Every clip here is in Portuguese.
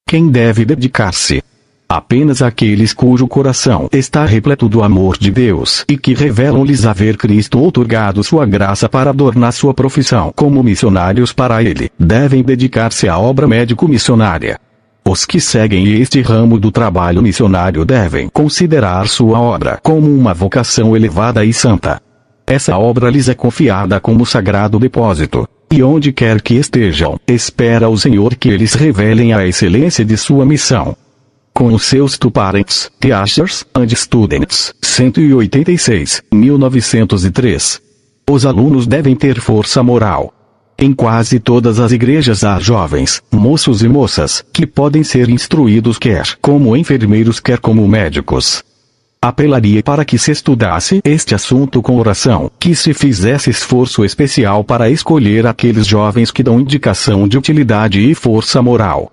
Quem deve dedicar-se? Apenas aqueles cujo coração está repleto do amor de Deus e que revelam-lhes haver Cristo outorgado sua graça para adornar sua profissão como missionários para Ele, devem dedicar-se à obra médico-missionária. Os que seguem este ramo do trabalho missionário devem considerar sua obra como uma vocação elevada e santa. Essa obra lhes é confiada como sagrado depósito, e onde quer que estejam, espera o Senhor que eles revelem a excelência de sua missão. Com os seus students, teachers and students, 186, 1903. Os alunos devem ter força moral. Em quase todas as igrejas há jovens, moços e moças, que podem ser instruídos quer como enfermeiros quer como médicos. Apelaria para que se estudasse este assunto com oração, que se fizesse esforço especial para escolher aqueles jovens que dão indicação de utilidade e força moral.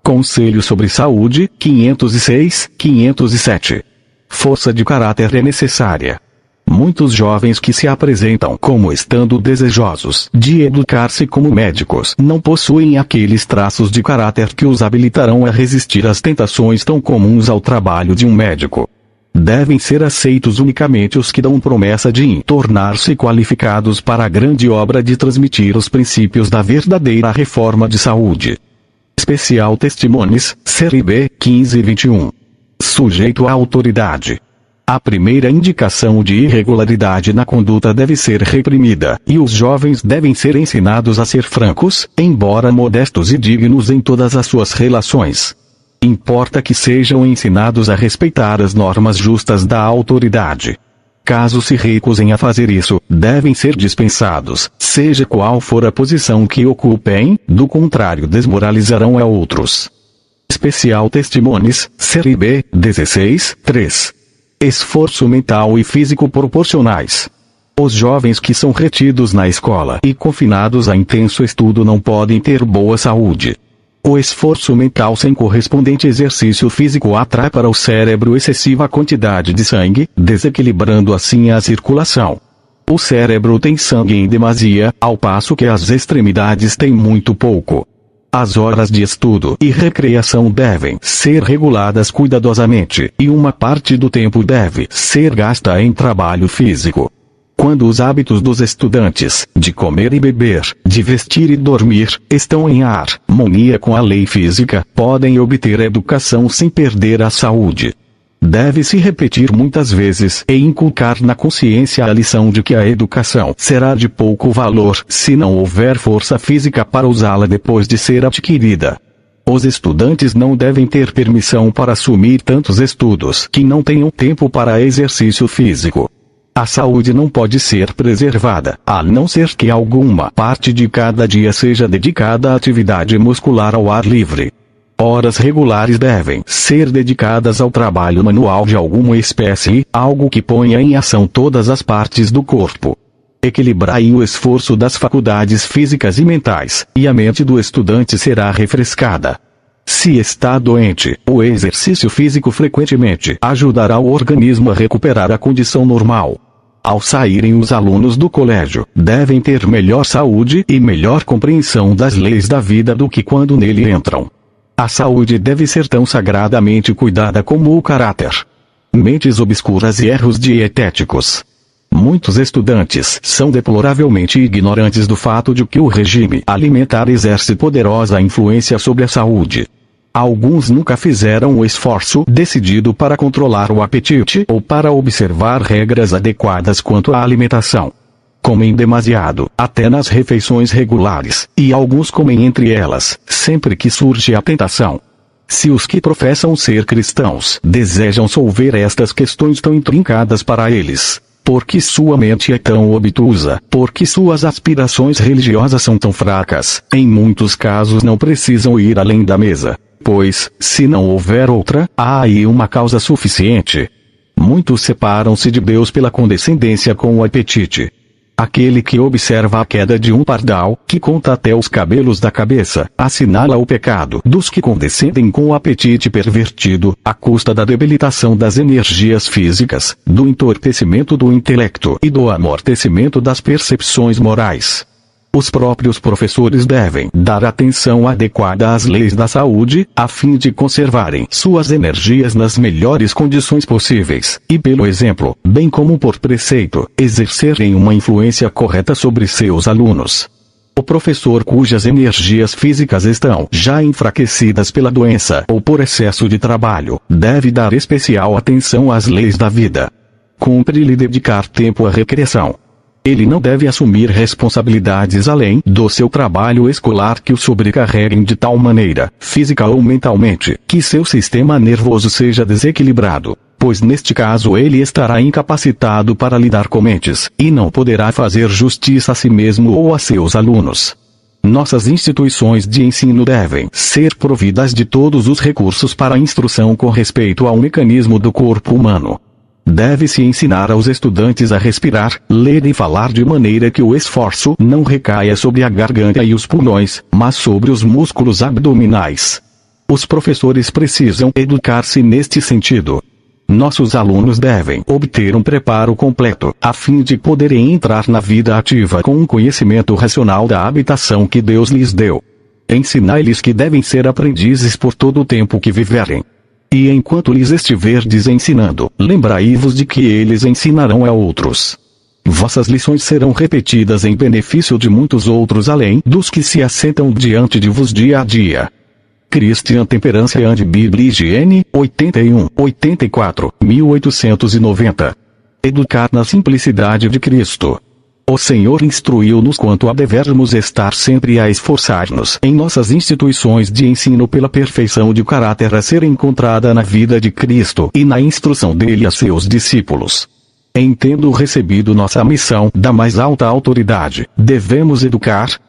Conselho sobre Saúde, 506, 507. Força de caráter é necessária. Muitos jovens que se apresentam como estando desejosos de educar-se como médicos não possuem aqueles traços de caráter que os habilitarão a resistir às tentações tão comuns ao trabalho de um médico. Devem ser aceitos unicamente os que dão promessa de tornar-se qualificados para a grande obra de transmitir os princípios da verdadeira reforma de saúde. Especial Testimônios, Série B, 1521. Sujeito à autoridade. A primeira indicação de irregularidade na conduta deve ser reprimida, e os jovens devem ser ensinados a ser francos, embora modestos e dignos em todas as suas relações. Importa que sejam ensinados a respeitar as normas justas da autoridade. Caso se recusem a fazer isso, devem ser dispensados, seja qual for a posição que ocupem, do contrário desmoralizarão a outros. Especial Testimônios, Série B, 16, 3. Esforço mental e físico proporcionais. Os jovens que são retidos na escola e confinados a intenso estudo não podem ter boa saúde. O esforço mental sem correspondente exercício físico atrai para o cérebro excessiva quantidade de sangue, desequilibrando assim a circulação. O cérebro tem sangue em demasia, ao passo que as extremidades têm muito pouco. As horas de estudo e recreação devem ser reguladas cuidadosamente, e uma parte do tempo deve ser gasta em trabalho físico. Quando os hábitos dos estudantes, de comer e beber, de vestir e dormir, estão em harmonia com a lei física, podem obter educação sem perder a saúde. Deve-se repetir muitas vezes e inculcar na consciência a lição de que a educação será de pouco valor se não houver força física para usá-la depois de ser adquirida. Os estudantes não devem ter permissão para assumir tantos estudos que não tenham tempo para exercício físico. A saúde não pode ser preservada, a não ser que alguma parte de cada dia seja dedicada à atividade muscular ao ar livre. Horas regulares devem ser dedicadas ao trabalho manual de alguma espécie, algo que ponha em ação todas as partes do corpo. Equilibrai o esforço das faculdades físicas e mentais, e a mente do estudante será refrescada. Se está doente, o exercício físico frequentemente ajudará o organismo a recuperar a condição normal. Ao saírem os alunos do colégio, devem ter melhor saúde e melhor compreensão das leis da vida do que quando nele entram. A saúde deve ser tão sagradamente cuidada como o caráter. Mentes obscuras e erros dietéticos. Muitos estudantes são deploravelmente ignorantes do fato de que o regime alimentar exerce poderosa influência sobre a saúde. Alguns nunca fizeram o esforço decidido para controlar o apetite ou para observar regras adequadas quanto à alimentação. Comem demasiado, até nas refeições regulares, e alguns comem entre elas, sempre que surge a tentação. Se os que professam ser cristãos desejam solver estas questões tão intrincadas para eles, porque sua mente é tão obtusa, porque suas aspirações religiosas são tão fracas, em muitos casos não precisam ir além da mesa, pois, se não houver outra, há aí uma causa suficiente. Muitos separam-se de Deus pela condescendência com o apetite. Aquele que observa a queda de um pardal, que conta até os cabelos da cabeça, assinala o pecado dos que condescendem com o apetite pervertido, à custa da debilitação das energias físicas, do entorpecimento do intelecto e do amortecimento das percepções morais. Os próprios professores devem dar atenção adequada às leis da saúde, a fim de conservarem suas energias nas melhores condições possíveis, e pelo exemplo, bem como por preceito, exercerem uma influência correta sobre seus alunos. O professor cujas energias físicas estão já enfraquecidas pela doença ou por excesso de trabalho, deve dar especial atenção às leis da vida. Cumpre-lhe dedicar tempo à recreação. Ele não deve assumir responsabilidades além do seu trabalho escolar que o sobrecarreguem de tal maneira, física ou mentalmente, que seu sistema nervoso seja desequilibrado, pois neste caso ele estará incapacitado para lidar com mentes, e não poderá fazer justiça a si mesmo ou a seus alunos. Nossas instituições de ensino devem ser providas de todos os recursos para a instrução com respeito ao mecanismo do corpo humano. Deve-se ensinar aos estudantes a respirar, ler e falar de maneira que o esforço não recaia sobre a garganta e os pulmões, mas sobre os músculos abdominais. Os professores precisam educar-se neste sentido. Nossos alunos devem obter um preparo completo, a fim de poderem entrar na vida ativa com um conhecimento racional da habitação que Deus lhes deu. Ensinai-lhes que devem ser aprendizes por todo o tempo que viverem. E enquanto lhes estiverdes ensinando, lembrai-vos de que eles ensinarão a outros. Vossas lições serão repetidas em benefício de muitos outros além dos que se assentam diante de vos dia a dia. Christian Temperance and Bible Hygiene, 81-84, 1890. Educar na simplicidade de Cristo. O Senhor instruiu-nos quanto a devermos estar sempre a esforçar-nos em nossas instituições de ensino pela perfeição de caráter a ser encontrada na vida de Cristo e na instrução dele a seus discípulos. Em tendo recebido nossa missão da mais alta autoridade, devemos educar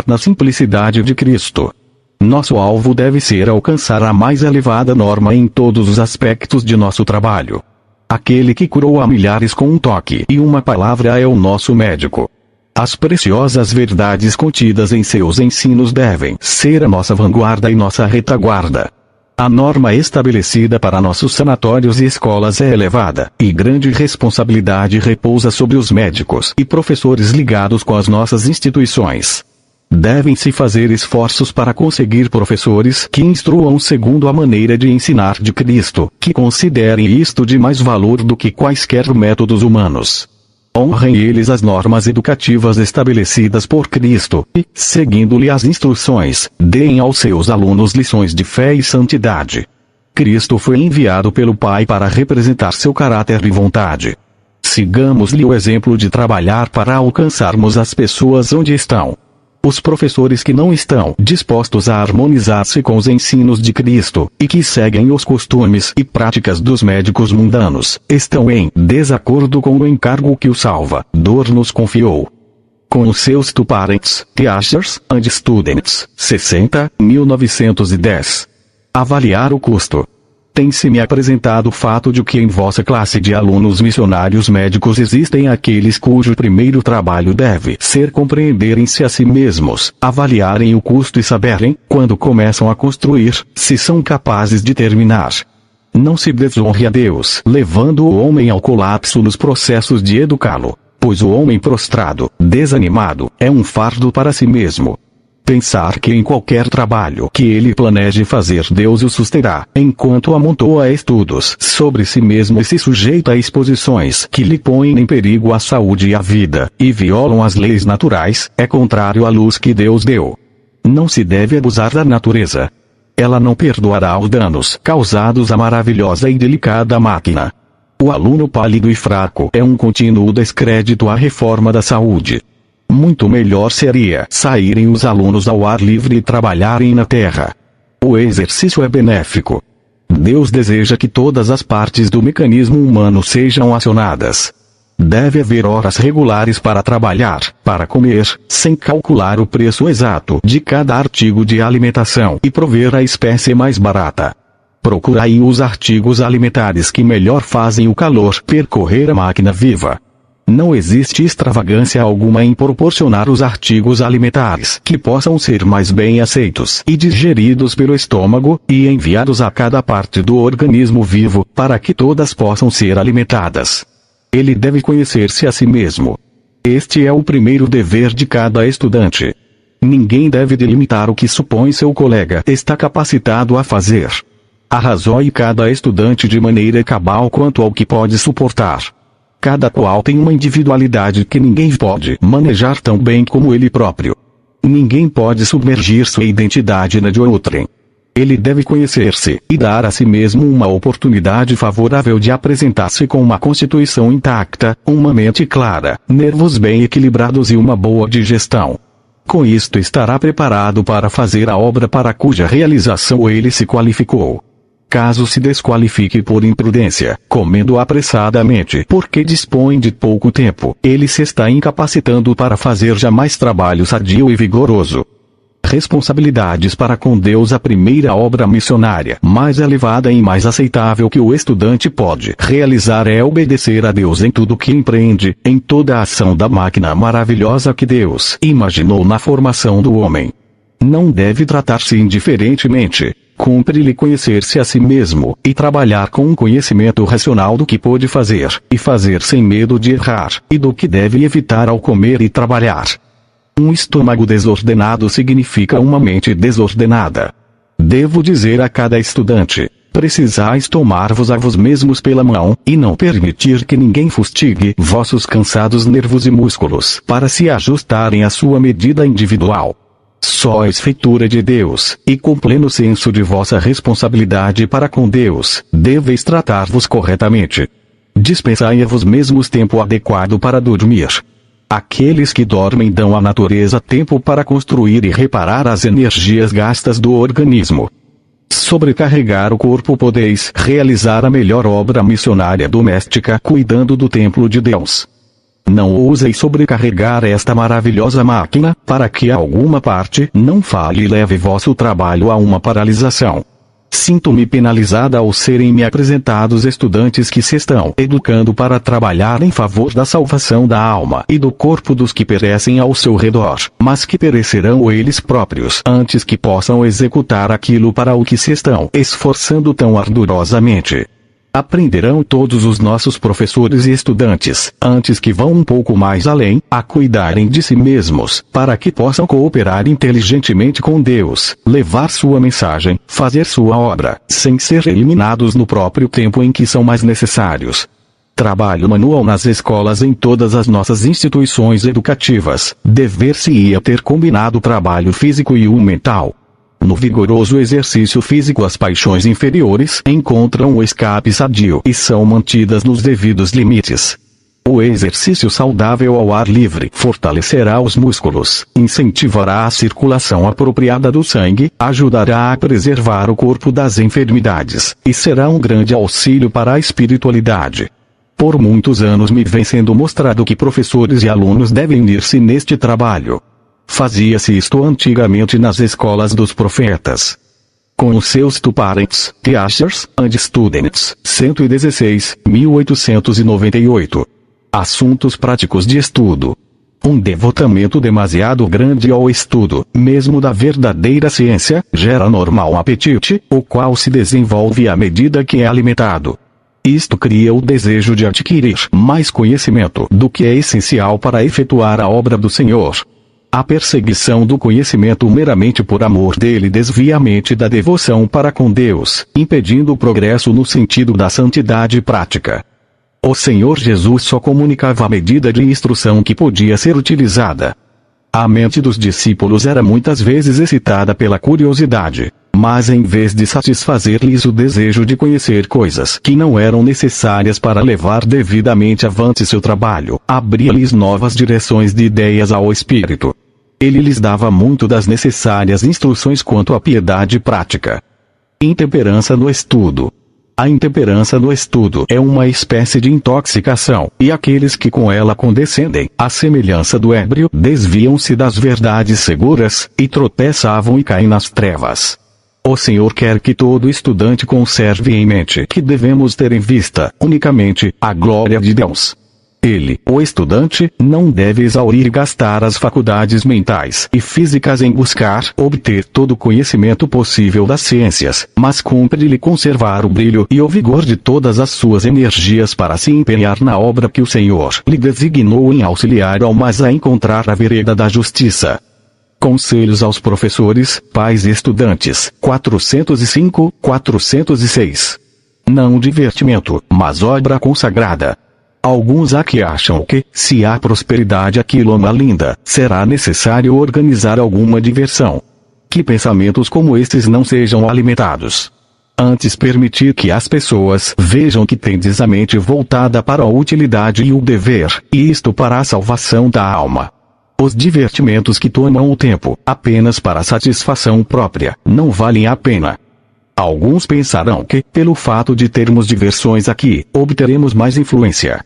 na simplicidade de Cristo. Nosso alvo deve ser alcançar a mais elevada norma em todos os aspectos de nosso trabalho. Aquele que curou a milhares com um toque e uma palavra é o nosso médico. As preciosas verdades contidas em seus ensinos devem ser a nossa vanguarda e nossa retaguarda. A norma estabelecida para nossos sanatórios e escolas é elevada, e grande responsabilidade repousa sobre os médicos e professores ligados com as nossas instituições. Devem-se fazer esforços para conseguir professores que instruam segundo a maneira de ensinar de Cristo, que considerem isto de mais valor do que quaisquer métodos humanos. Honrem eles as normas educativas estabelecidas por Cristo, e, seguindo-lhe as instruções, deem aos seus alunos lições de fé e santidade. Cristo foi enviado pelo Pai para representar seu caráter e vontade. Sigamos-lhe o exemplo de trabalhar para alcançarmos as pessoas onde estão. Os professores que não estão dispostos a harmonizar-se com os ensinos de Cristo, e que seguem os costumes e práticas dos médicos mundanos, estão em desacordo com o encargo que o Salvador nos confiou. Com os seus two parents, teachers and students, 60, 1910. Avaliar o custo. Tem-se-me apresentado o fato de que em vossa classe de alunos missionários médicos existem aqueles cujo primeiro trabalho deve ser compreenderem-se a si mesmos, avaliarem o custo e saberem, quando começam a construir, se são capazes de terminar. Não se desonre a Deus, levando o homem ao colapso nos processos de educá-lo, pois o homem prostrado, desanimado, é um fardo para si mesmo. Pensar que em qualquer trabalho que ele planeje fazer Deus o susterá, enquanto amontoa estudos sobre si mesmo e se sujeita a exposições que lhe põem em perigo a saúde e a vida, e violam as leis naturais, é contrário à luz que Deus deu. Não se deve abusar da natureza. Ela não perdoará os danos causados à maravilhosa e delicada máquina. O aluno pálido e fraco é um contínuo descrédito à reforma da saúde. Muito melhor seria saírem os alunos ao ar livre e trabalharem na terra. O exercício é benéfico. Deus deseja que todas as partes do mecanismo humano sejam acionadas. Deve haver horas regulares para trabalhar, para comer, sem calcular o preço exato de cada artigo de alimentação e prover a espécie mais barata. Procurai os artigos alimentares que melhor fazem o calor percorrer a máquina viva. Não existe extravagância alguma em proporcionar os artigos alimentares que possam ser mais bem aceitos e digeridos pelo estômago, e enviados a cada parte do organismo vivo, para que todas possam ser alimentadas. Ele deve conhecer-se a si mesmo. Este é o primeiro dever de cada estudante. Ninguém deve delimitar o que supõe seu colega está capacitado a fazer. Arrazoe cada estudante de maneira cabal quanto ao que pode suportar. Cada qual tem uma individualidade que ninguém pode manejar tão bem como ele próprio. Ninguém pode submergir sua identidade na de outrem. Ele deve conhecer-se e dar a si mesmo uma oportunidade favorável de apresentar-se com uma constituição intacta, uma mente clara, nervos bem equilibrados e uma boa digestão. Com isto estará preparado para fazer a obra para cuja realização ele se qualificou. Caso se desqualifique por imprudência, comendo apressadamente porque dispõe de pouco tempo, ele se está incapacitando para fazer jamais trabalho sadio e vigoroso. Responsabilidades para com Deus. A primeira obra missionária mais elevada e mais aceitável que o estudante pode realizar é obedecer a Deus em tudo que empreende, em toda a ação da máquina maravilhosa que Deus imaginou na formação do homem. Não deve tratar-se indiferentemente. Cumpre-lhe conhecer-se a si mesmo, e trabalhar com um conhecimento racional do que pode fazer, e fazer sem medo de errar, e do que deve evitar ao comer e trabalhar. Um estômago desordenado significa uma mente desordenada. Devo dizer a cada estudante: precisais tomar-vos a vós mesmos pela mão, e não permitir que ninguém fustigue vossos cansados nervos e músculos para se ajustarem à sua medida individual. Sois feitura de Deus, e com pleno senso de vossa responsabilidade para com Deus, deveis tratar-vos corretamente. Dispensai a vós mesmos tempo adequado para dormir. Aqueles que dormem dão à natureza tempo para construir e reparar as energias gastas do organismo. Sobrecarregar o corpo podeis realizar a melhor obra missionária doméstica cuidando do templo de Deus. Não ouseis sobrecarregar esta maravilhosa máquina, para que alguma parte não falhe e leve vosso trabalho a uma paralisação. Sinto-me penalizada ao serem-me apresentados estudantes que se estão educando para trabalhar em favor da salvação da alma e do corpo dos que perecem ao seu redor, mas que perecerão eles próprios antes que possam executar aquilo para o que se estão esforçando tão ardorosamente. Aprenderão todos os nossos professores e estudantes, antes que vão um pouco mais além, a cuidarem de si mesmos, para que possam cooperar inteligentemente com Deus, levar sua mensagem, fazer sua obra, sem ser eliminados no próprio tempo em que são mais necessários. Trabalho manual nas escolas. Em todas as nossas instituições educativas, dever-se-ia ter combinado trabalho físico e o mental. No vigoroso exercício físico as paixões inferiores encontram o escape sadio e são mantidas nos devidos limites. O exercício saudável ao ar livre fortalecerá os músculos, incentivará a circulação apropriada do sangue, ajudará a preservar o corpo das enfermidades, e será um grande auxílio para a espiritualidade. Por muitos anos me vem sendo mostrado que professores e alunos devem unir-se neste trabalho. Fazia-se isto antigamente nas escolas dos profetas. Com os seus parents, teachers, and students, 116, 1898. Assuntos práticos de estudo. Um devotamento demasiado grande ao estudo, mesmo da verdadeira ciência, gera normal apetite, o qual se desenvolve à medida que é alimentado. Isto cria o desejo de adquirir mais conhecimento do que é essencial para efetuar a obra do Senhor. A perseguição do conhecimento meramente por amor dele desvia a mente da devoção para com Deus, impedindo o progresso no sentido da santidade prática. O Senhor Jesus só comunicava a medida de instrução que podia ser utilizada. A mente dos discípulos era muitas vezes excitada pela curiosidade, mas em vez de satisfazer-lhes o desejo de conhecer coisas que não eram necessárias para levar devidamente avante seu trabalho, abria-lhes novas direções de ideias ao espírito. Ele lhes dava muito das necessárias instruções quanto à piedade prática. Intemperança no estudo. A intemperança no estudo é uma espécie de intoxicação, e aqueles que com ela condescendem, à semelhança do ébrio, desviam-se das verdades seguras, e tropeçavam e caem nas trevas. O Senhor quer que todo estudante conserve em mente que devemos ter em vista, unicamente, a glória de Deus. Ele, o estudante, não deve exaurir e gastar as faculdades mentais e físicas em buscar obter todo o conhecimento possível das ciências, mas cumpre-lhe conservar o brilho e o vigor de todas as suas energias para se empenhar na obra que o Senhor lhe designou em auxiliar almas a encontrar a vereda da justiça. Conselhos aos professores, pais e estudantes, 405-406. Não divertimento, mas obra consagrada. Alguns há que acham que, se há prosperidade aqui em Loma Linda, será necessário organizar alguma diversão. Que pensamentos como estes não sejam alimentados. Antes permitir que as pessoas vejam que tendes a mente voltada para a utilidade e o dever, e isto para a salvação da alma. Os divertimentos que tomam o tempo, apenas para a satisfação própria, não valem a pena. Alguns pensarão que, pelo fato de termos diversões aqui, obteremos mais influência.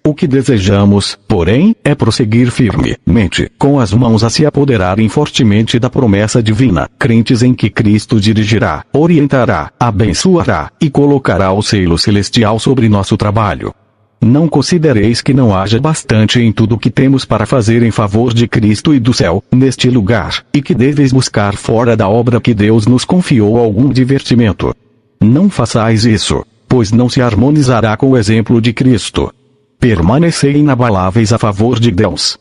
O que desejamos, porém, é prosseguir firmemente, com as mãos a se apoderarem fortemente da promessa divina, crentes em que Cristo dirigirá, orientará, abençoará, e colocará o selo celestial sobre nosso trabalho. Não considereis que não haja bastante em tudo o que temos para fazer em favor de Cristo e do céu, neste lugar, e que deveis buscar fora da obra que Deus nos confiou algum divertimento. Não façais isso, pois não se harmonizará com o exemplo de Cristo. Permanecei inabaláveis a favor de Deus.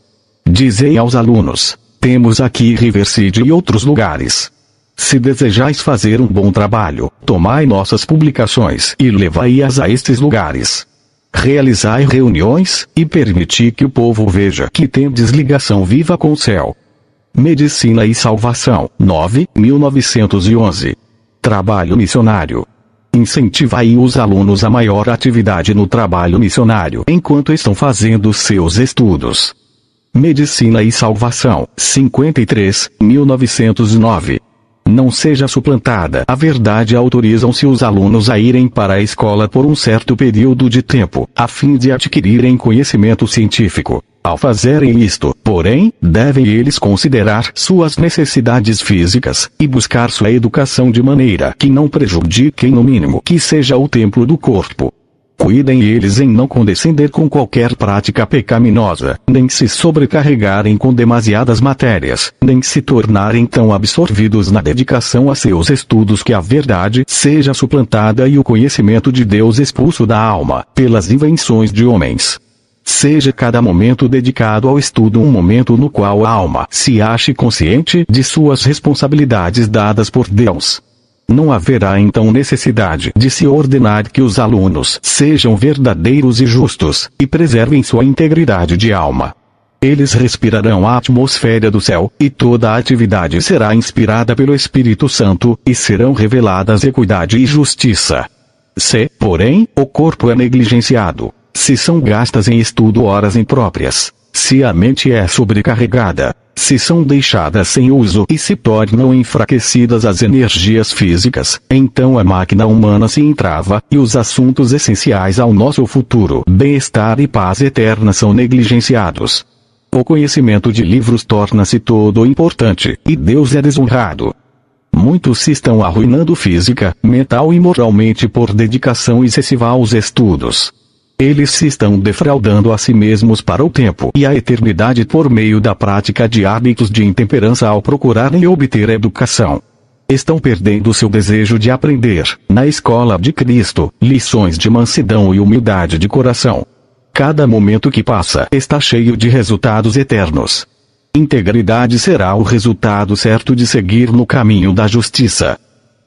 Dizei aos alunos, temos aqui Riverside e outros lugares. Se desejais fazer um bom trabalho, tomai nossas publicações e levai-as a estes lugares. Realizai reuniões, e permiti que o povo veja que tendes ligação viva com o céu. Medicina e Salvação, 1911. Trabalho missionário. Incentivai os alunos a maior atividade no trabalho missionário enquanto estão fazendo seus estudos. Medicina e Salvação, 53, 1909. Não seja suplantada. A verdade autorizam-se os alunos a irem para a escola por um certo período de tempo, a fim de adquirirem conhecimento científico. Ao fazerem isto, porém, devem eles considerar suas necessidades físicas, e buscar sua educação de maneira que não prejudiquem no mínimo que seja o templo do corpo. Cuidem eles em não condescender com qualquer prática pecaminosa, nem se sobrecarregarem com demasiadas matérias, nem se tornarem tão absorvidos na dedicação a seus estudos que a verdade seja suplantada e o conhecimento de Deus expulso da alma, pelas invenções de homens. Seja cada momento dedicado ao estudo um momento no qual a alma se ache consciente de suas responsabilidades dadas por Deus. Não haverá então necessidade de se ordenar que os alunos sejam verdadeiros e justos, e preservem sua integridade de alma. Eles respirarão a atmosfera do céu, e toda a atividade será inspirada pelo Espírito Santo, e serão reveladas equidade e justiça. Se, porém, o corpo é negligenciado, se são gastas em estudo horas impróprias, se a mente é sobrecarregada, se são deixadas sem uso e se tornam enfraquecidas as energias físicas, então a máquina humana se entrava, e os assuntos essenciais ao nosso futuro bem-estar e paz eterna são negligenciados. O conhecimento de livros torna-se todo importante, e Deus é desonrado. Muitos se estão arruinando física, mental e moralmente por dedicação excessiva aos estudos. Eles se estão defraudando a si mesmos para o tempo e a eternidade por meio da prática de hábitos de intemperança ao procurarem obter educação. Estão perdendo seu desejo de aprender, na escola de Cristo, lições de mansidão e humildade de coração. Cada momento que passa está cheio de resultados eternos. Integridade será o resultado certo de seguir no caminho da justiça.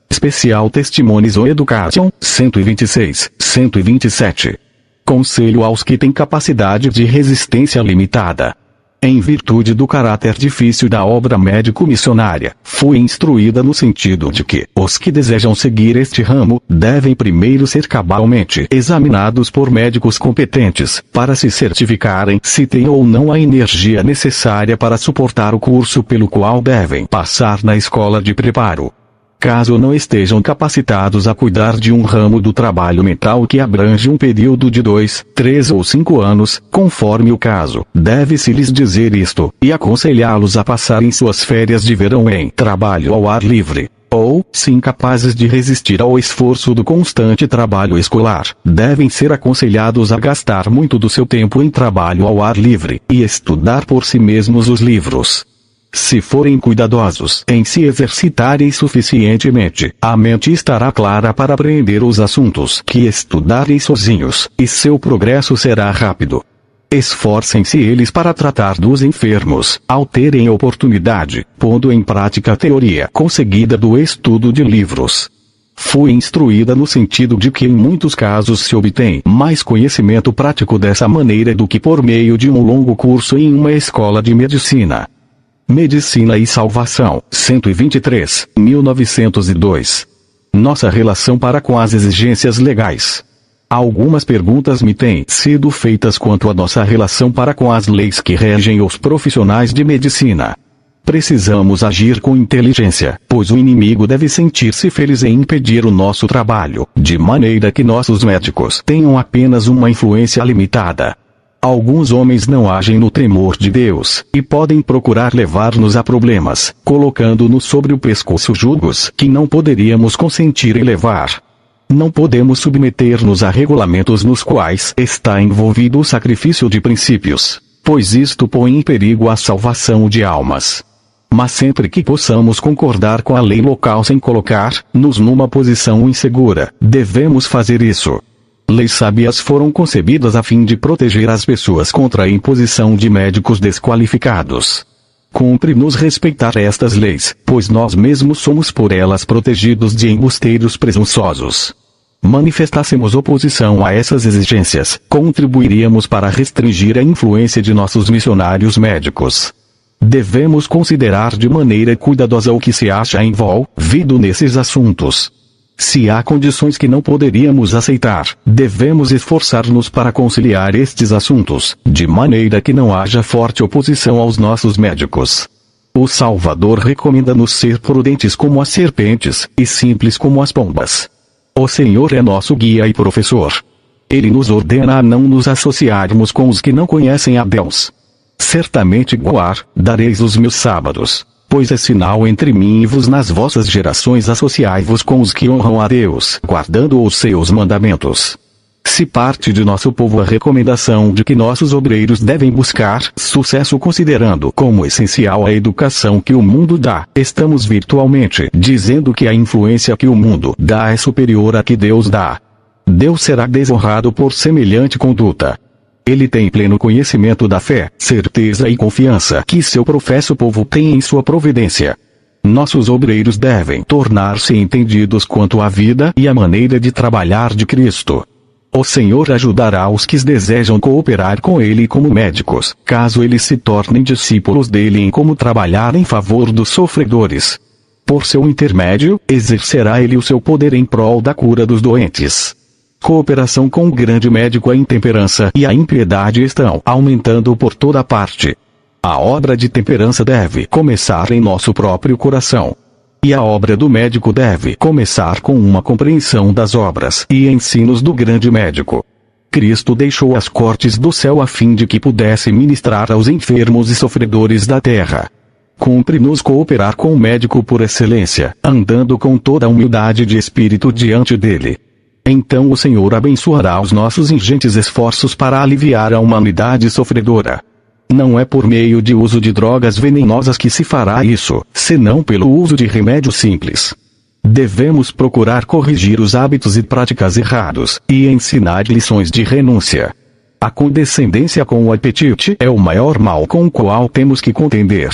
Especial Testimonies ou Education, 126, 127. Conselho aos que têm capacidade de resistência limitada. Em virtude do caráter difícil da obra médico-missionária, fui instruída no sentido de que, os que desejam seguir este ramo, devem primeiro ser cabalmente examinados por médicos competentes, para se certificarem se têm ou não a energia necessária para suportar o curso pelo qual devem passar na escola de preparo. Caso não estejam capacitados a cuidar de um ramo do trabalho mental que abrange um período de 2, 3 ou 5 anos, conforme o caso, deve-se lhes dizer isto, e aconselhá-los a passarem suas férias de verão em trabalho ao ar livre. ou, se incapazes de resistir ao esforço do constante trabalho escolar, devem ser aconselhados a gastar muito do seu tempo em trabalho ao ar livre, e estudar por si mesmos os livros. Se forem cuidadosos em se exercitarem suficientemente, a mente estará clara para apreender os assuntos que estudarem sozinhos, e seu progresso será rápido. Esforcem-se eles para tratar dos enfermos, ao terem oportunidade, pondo em prática a teoria conseguida do estudo de livros. Fui instruída no sentido de que em muitos casos se obtém mais conhecimento prático dessa maneira do que por meio de um longo curso em uma escola de medicina. Medicina e Salvação, 123, 1902. Nossa relação para com as exigências legais. Algumas perguntas me têm sido feitas quanto à nossa relação para com as leis que regem os profissionais de medicina. Precisamos agir com inteligência, pois o inimigo deve sentir-se feliz em impedir o nosso trabalho, de maneira que nossos médicos tenham apenas uma influência limitada. Alguns homens não agem no temor de Deus, e podem procurar levar-nos a problemas, colocando-nos sobre o pescoço julgos que não poderíamos consentir em levar. Não podemos submeter-nos a regulamentos nos quais está envolvido o sacrifício de princípios, pois isto põe em perigo a salvação de almas. Mas sempre que possamos concordar com a lei local sem colocar-nos numa posição insegura, devemos fazer isso. Leis sábias foram concebidas a fim de proteger as pessoas contra a imposição de médicos desqualificados. Cumpre-nos respeitar estas leis, pois nós mesmos somos por elas protegidos de embusteiros presunçosos. Manifestássemos oposição a essas exigências, contribuiríamos para restringir a influência de nossos missionários médicos. Devemos considerar de maneira cuidadosa o que se acha envolvido nesses assuntos. Se há condições que não poderíamos aceitar, devemos esforçar-nos para conciliar estes assuntos, de maneira que não haja forte oposição aos nossos médicos. O Salvador recomenda-nos ser prudentes como as serpentes, e simples como as pombas. O Senhor é nosso guia e professor. Ele nos ordena a não nos associarmos com os que não conhecem a Deus. Certamente guardareis os meus sábados, pois é sinal entre mim e vos nas vossas gerações associai-vos com os que honram a Deus, guardando os seus mandamentos. Se parte de nosso povo a recomendação de que nossos obreiros devem buscar sucesso considerando como essencial a educação que o mundo dá, estamos virtualmente dizendo que a influência que o mundo dá é superior à que Deus dá. Deus será desonrado por semelhante conduta. Ele tem pleno conhecimento da fé, certeza e confiança que seu professo povo tem em sua providência. Nossos obreiros devem tornar-se entendidos quanto à vida e à maneira de trabalhar de Cristo. O Senhor ajudará os que desejam cooperar com Ele como médicos, caso eles se tornem discípulos dele em como trabalhar em favor dos sofredores. Por seu intermédio, exercerá Ele o seu poder em prol da cura dos doentes. Cooperação com o grande médico, a intemperança e a impiedade estão aumentando por toda parte. A obra de temperança deve começar em nosso próprio coração. E a obra do médico deve começar com uma compreensão das obras e ensinos do grande médico. Cristo deixou as cortes do céu a fim de que pudesse ministrar aos enfermos e sofredores da terra. Cumpre-nos cooperar com o médico por excelência, andando com toda a humildade de espírito diante dele. Então o Senhor abençoará os nossos ingentes esforços para aliviar a humanidade sofredora. Não é por meio de uso de drogas venenosas que se fará isso, senão pelo uso de remédios simples. Devemos procurar corrigir os hábitos e práticas errados, e ensinar lições de renúncia. A condescendência com o apetite é o maior mal com o qual temos que contender.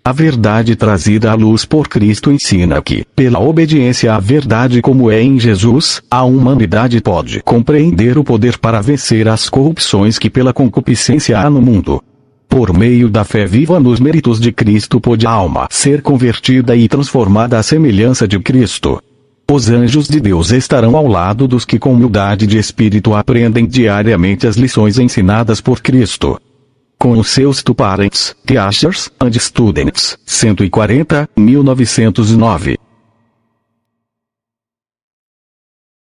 A verdade trazida à luz por Cristo ensina que, pela obediência à verdade como é em Jesus, a humanidade pode compreender o poder para vencer as corrupções que pela concupiscência há no mundo. Por meio da fé viva nos méritos de Cristo pode a alma ser convertida e transformada à semelhança de Cristo. Os anjos de Deus estarão ao lado dos que com humildade de espírito aprendem diariamente as lições ensinadas por Cristo. Com os seus two parents, teachers and students, 140, 1909.